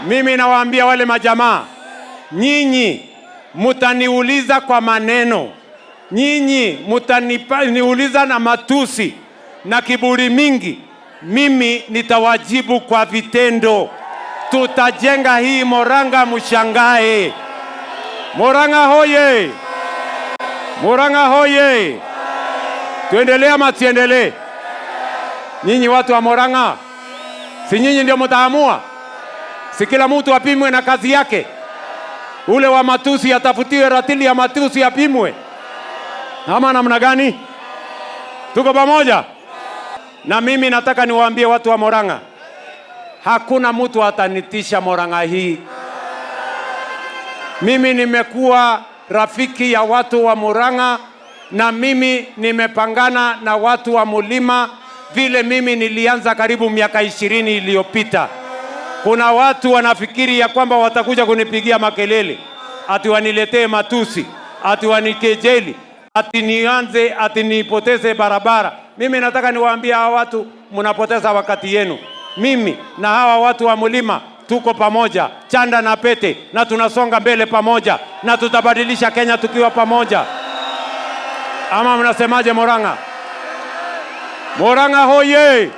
Mimi nawaambia wale majamaa, nyinyi mutaniuliza kwa maneno, nyinyi mutaniuliza na matusi na kiburi mingi, mimi nitawajibu kwa vitendo. Tutajenga hii Murang'a mshangae. Murang'a hoye! Murang'a hoye! Tuendelee ama tuendelee? Nyinyi watu wa Murang'a, si nyinyi ndio mtaamua? Si kila mtu apimwe na kazi yake? Ule wa matusi atafutiwe ratili ya matusi apimwe, ama namna gani? Tuko pamoja? Na mimi nataka niwaambie watu wa Murang'a, hakuna mtu atanitisha Murang'a hii. Mimi nimekuwa rafiki ya watu wa Murang'a, na mimi nimepangana na watu wa Mulima vile mimi nilianza karibu miaka 20 iliyopita. Kuna watu wanafikiri ya kwamba watakuja kunipigia makelele, ati waniletee matusi, ati wanikejeli, ati nianze, ati nipoteze barabara. Mimi nataka niwaambie hawa watu, mnapoteza wakati yenu. Mimi na hawa watu wa Mulima tuko pamoja, chanda na pete, na tunasonga mbele pamoja, na tutabadilisha Kenya tukiwa pamoja. Ama mnasemaje Murang'a? Murang'a hoye!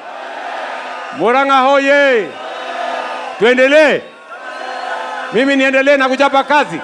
Murang'a hoye! Tuendelee? Mimi niendelee na kuchapa kazi?